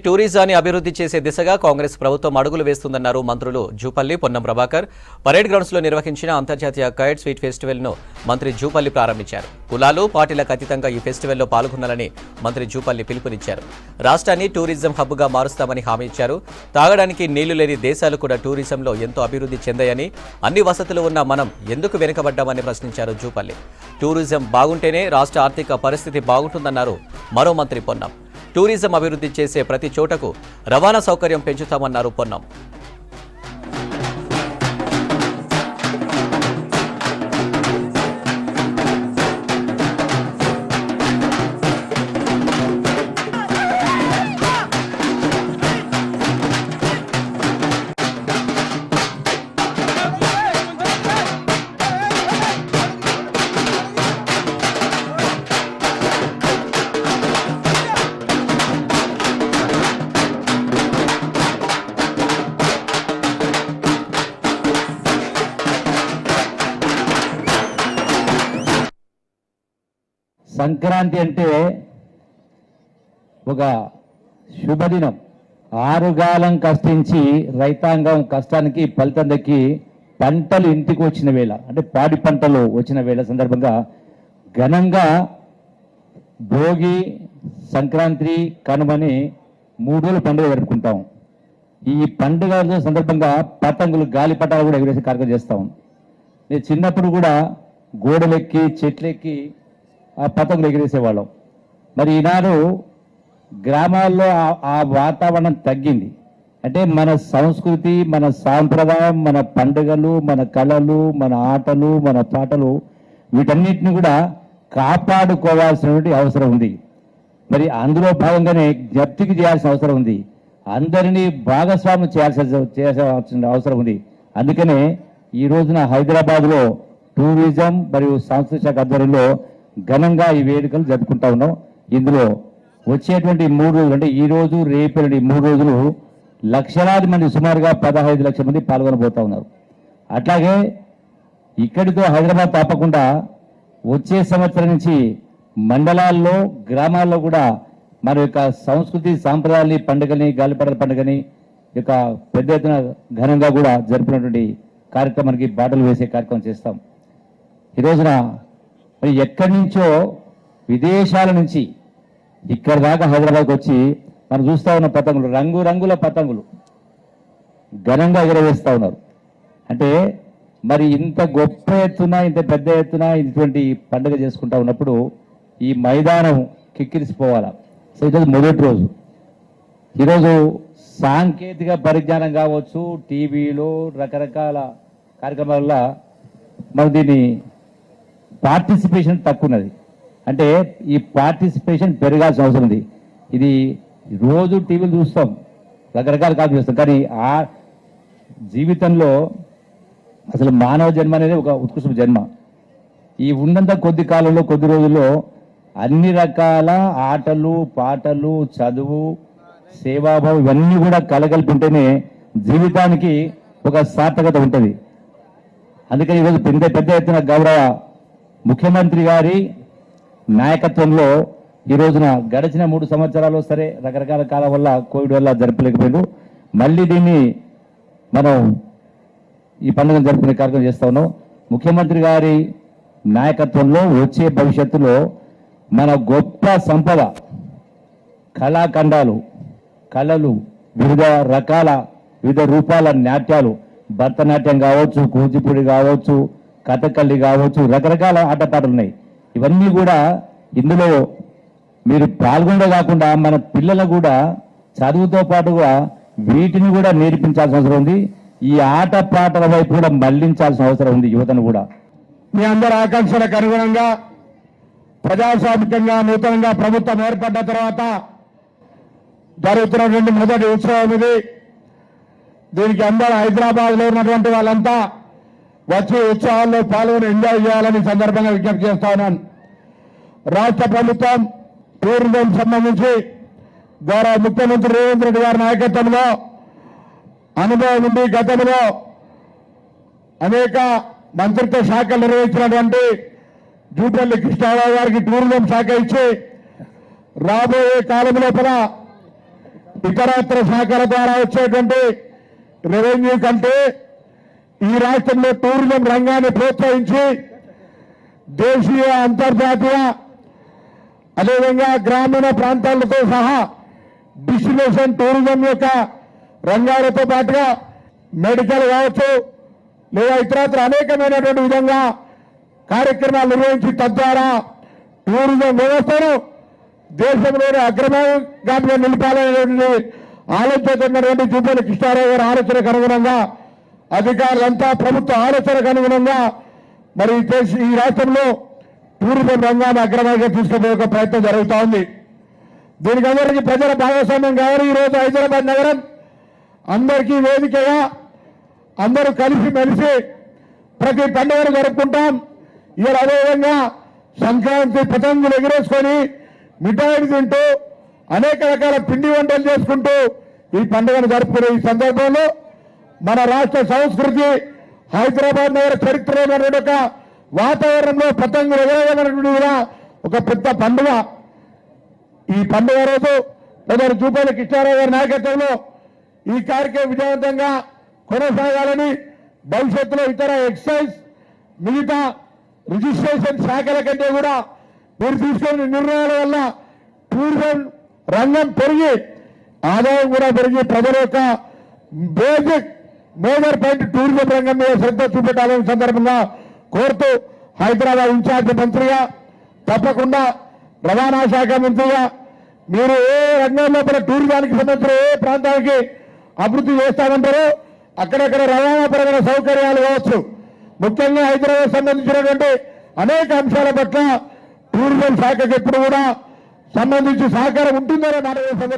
టూరిజాన్ని అభివృద్ధి చేసే దిశగా కాంగ్రెస్ ప్రభుత్వం అడుగులు వేస్తుందన్నారు మంత్రులు జూపల్లి పొన్నం ప్రభాకర్. పరేడ్ గ్రౌండ్స్ లో నిర్వహించిన అంతర్జాతీయ కైట్ స్వీట్ ఫెస్టివల్ ను మంత్రి జూపల్లి ప్రారంభించారు. కులాలు పార్టీలకు అతీతంగా ఈ ఫెస్టివల్లో పాల్గొనాలని మంత్రి జూపల్లి పిలుపునిచ్చారు. రాష్ట్రాన్ని టూరిజం హబ్ గా మారుస్తామని హామీ ఇచ్చారు. తాగడానికి నీళ్లు లేని దేశాలు కూడా టూరిజంలో ఎంతో అభివృద్ధి చెందాయని, అన్ని వసతులు ఉన్న మనం ఎందుకు వెనుకబడ్డామని ప్రశ్నించారు జూపల్లి. టూరిజం బాగుంటేనే రాష్ట్ర ఆర్థిక పరిస్థితి బాగుంటుందన్నారు మరో మంత్రి పొన్నం. టూరిజం అభివృద్ధి చేసే ప్రతి చోటకు రవాణా సౌకర్యం పెంచుతామన్నారు పొన్నం. సంక్రాంతి అంటే ఒక శుభదినం. ఆరుగాలం కష్టించి రైతాంగం కష్టానికి ఫలితం దక్కి పంటలు ఇంటికి వచ్చిన వేళ, అంటే పాడి పంటలు వచ్చిన వేళ సందర్భంగా ఘనంగా భోగి, సంక్రాంతి, కనుమని 3 రోజులు పండుగ జరుపుకుంటాం. ఈ పండుగ సందర్భంగా పతంగులు, గాలిపటాలు కూడా ఎగురేసే కార్యక్రమం చేస్తాం. నేను చిన్నప్పుడు కూడా గోడలెక్కి, చెట్లెక్కి ఆ పతంగులు ఎగిరేసేవాళ్ళం. మరి ఈనాడు గ్రామాల్లో ఆ వాతావరణం తగ్గింది. అంటే మన సంస్కృతి, మన సాంప్రదాయం, మన పండుగలు, మన కళలు, మన ఆటలు, మన పాటలు, వీటన్నిటిని కూడా కాపాడుకోవాల్సినటువంటి అవసరం ఉంది. మరి అందులో భాగంగానే జ్ఞప్తికి చేయాల్సిన అవసరం ఉంది. అందరినీ భాగస్వామ్యం చేయాల్సిన అవసరం ఉంది. అందుకనే ఈ రోజున హైదరాబాద్లో టూరిజం మరియు సాంస్కృతిక శాఖ ఆధ్వర్యంలో ఘనంగా ఈ వేడుకలు జరుపుకుంటా ఉన్నాం. ఇందులో వచ్చేటువంటి 3 రోజులు, అంటే ఈ రోజు, రేపు, 3 రోజులు లక్షలాది మంది, సుమారుగా 15 లక్షల మంది పాల్గొనబోతా ఉన్నారు. అట్లాగే ఇక్కడితో హైదరాబాద్ తప్పకుండా వచ్చే సంవత్సరం నుంచి మండలాల్లో, గ్రామాల్లో కూడా మన యొక్క సంస్కృతి, సాంప్రదాయాన్ని, పండుగని, గాలిపటాల పండుగని యొక్క పెద్ద ఎత్తున ఘనంగా కూడా జరుపుకున్నటువంటి కార్యక్రమానికి బాటలు వేసే కార్యక్రమం చేస్తాం. ఈ రోజున మరి ఎక్కడి నుంచో విదేశాల నుంచి ఇక్కడ దాకా హైదరాబాద్కి వచ్చి మనం చూస్తూ ఉన్న పతంగులు, రంగురంగుల పతంగులు ఘనంగా ఎగరవేస్తూ ఉన్నారు. అంటే మరి ఇంత గొప్ప ఎత్తున, ఇంత పెద్ద ఎత్తున ఇటువంటి పండుగ చేసుకుంటా ఉన్నప్పుడు ఈ మైదానం కిక్కిరిసిపోవాలా. సో ఈరోజు మొదటి రోజు. ఈరోజు సాంకేతిక పరిజ్ఞానం కావచ్చు, టీవీలో రకరకాల కార్యక్రమాల వల్ల మనం దీన్ని పార్టిసిపేషన్ తక్కువ ఉన్నది. అంటే ఈ పార్టిసిపేషన్ పెరగాల్సిన అవసరం ఉంది. ఇది రోజు టీవీలు చూస్తాం, రకరకాల కాదు చూస్తాం, కానీ ఆ జీవితంలో అసలు మానవ జన్మ అనేది ఒక ఉత్కృష్ట జన్మ. ఈ ఉన్నంత కొద్ది కాలంలో, కొద్ది రోజుల్లో అన్ని రకాల ఆటలు, పాటలు, చదువు, సేవాభావం ఇవన్నీ కూడా కలగలిపి ఉంటేనే జీవితానికి ఒక సార్థకత ఉంటుంది. అందుకని ఈరోజు పెద్ద ఎత్తున గౌరవ ముఖ్యమంత్రి గారి నాయకత్వంలో ఈ రోజున గడిచిన 3 సంవత్సరాలు సరే రకరకాల కాలం వల్ల, కోవిడ్ వల్ల జరపలేకపోయారు. మళ్ళీ దీన్ని మనం ఈ పండుగను జరుపుకునే కార్యక్రమం చేస్తా ఉన్నాం. ముఖ్యమంత్రి గారి నాయకత్వంలో వచ్చే భవిష్యత్తులో మన గొప్ప సంపద, కళాఖండాలు, కళలు, వివిధ రకాల, వివిధ రూపాల నాట్యాలు, భరతనాట్యం కావచ్చు, కూచిపూడి కావచ్చు, కథకళి కావచ్చు, రకరకాల ఆటపాటలు ఉన్నాయి. ఇవన్నీ కూడా ఇందులో మీరు పాల్గొనడే కాకుండా మన పిల్లలకు కూడా చదువుతో పాటుగా వీటిని కూడా నేర్పించాల్సిన అవసరం ఉంది. ఈ ఆట పాటల వైపు కూడా మళ్లించాల్సిన అవసరం ఉంది యువతను కూడా. మీ అందరి ఆకాంక్షలకు అనుగుణంగా ప్రజాస్వామికంగా నూతనంగా ప్రభుత్వం ఏర్పడ్డ తర్వాత జరుగుతున్నటువంటి మొదటి ఉత్సవం ఇది. దీనికి అందరూ హైదరాబాద్లో ఉన్నటువంటి వాళ్ళంతా వచ్చి ఉత్సవాల్లో పాల్గొని ఎంజాయ్ చేయాలని సందర్భంగా విజ్ఞప్తి చేస్తా ఉన్నాను. రాష్ట్ర ప్రభుత్వం టూరిజం సంబంధించి గౌరవ ముఖ్యమంత్రి రేవంత్ రెడ్డి గారి నాయకత్వంలో అనుభవం ఉంది. గతంలో అనేక మంత్రిత్వ శాఖలు నిర్వహించినటువంటి జూపల్లి కృష్ణారావు గారికి టూరిజం శాఖ ఇచ్చి రాబోయే కాలం లోపల ఇతరత్ర శాఖల ద్వారా వచ్చేటువంటి రెవెన్యూ కంటే ఈ రాష్ట్రంలో టూరిజం రంగాన్ని ప్రోత్సహించి దేశీయ అంతర్జాతీయ అదేవిధంగా గ్రామీణ ప్రాంతాలతో సహా డిస్టినేషన్ టూరిజం యొక్క రంగాలతో పాటుగా మెడికల్ కావచ్చు లేదా ఇతరత్ర అనేకమైనటువంటి విధంగా కార్యక్రమాలు నిర్వహించి తద్వారా టూరిజం వ్యవస్థను దేశంలోని అగ్రగామిగా నిలిపాలనేటువంటి ఆలోచన ఉన్నటువంటి జూపల్లి కృష్ణారావు గారి ఆలోచనకు అనుగుణంగా అధికారులంతా ప్రభుత్వ ఆలోచనకు అనుగుణంగా మరి ఈ రాష్ట్రంలో టూరిజం రంగాన్ని అగ్రమంగా తీసుకుపోయే ఒక ప్రయత్నం జరుగుతూ ఉంది. దీనికి అందరికీ ప్రజల భాగస్వామ్యం కావాలి. ఈరోజు హైదరాబాద్ నగరం అందరికీ వేదికగా అందరూ కలిసి మెలిసి ప్రతి పండుగను జరుపుకుంటాం. ఇవాళ అదేవిధంగా సంక్రాంతి పతంగులు ఎగిరేసుకొని మిఠాయిలు తింటూ అనేక రకాల పిండి వంటలు చేసుకుంటూ ఈ పండుగను జరుపుకునే ఈ సందర్భంలో మన రాష్ట్ర సంస్కృతి హైదరాబాద్ నగర చరిత్రలో ఒక వాతావరణంలో పతంగులు ఎగరగలటువంటి కూడా ఒక పెద్ద పండుగ. ఈ పండుగ రోజు ప్రధాని జూపల్లి కృష్ణారావు గారి నాయకత్వంలో ఈ కార్యక్రమం విజయవంతంగా కొనసాగాలని భవిష్యత్తులో ఇతర ఎక్సైజ్ మిగతా రిజిస్ట్రేషన్ శాఖల కంటే కూడా మీరు తీసుకున్న నిర్ణయాల వల్ల టూరిజం రంగం పెరిగి ఆదాయం కూడా పెరిగి ప్రజల యొక్క బేసిక్ మేజర్ పాయింట్ టూరిజం రంగం మీద శ్రద్ధ చూపెట్టాలని సందర్భంగా కోరుతూ హైదరాబాద్ ఇన్ఛార్జ్ మంత్రిగా తప్పకుండా రవాణా శాఖ మంత్రిగా మీరు ఏ రంగంలో కూడా టూరిజానికి సంబంధించిన ఏ ప్రాంతానికి అభివృద్ధి చేస్తామంటారో అక్కడక్కడ రవాణాపరమైన సౌకర్యాలు కావచ్చు, ముఖ్యంగా హైదరాబాద్ సంబంధించినటువంటి అనేక అంశాల పట్ల టూరిజం శాఖకు ఎప్పుడు కూడా సంబంధించి సహకారం ఉంటుందనే మాట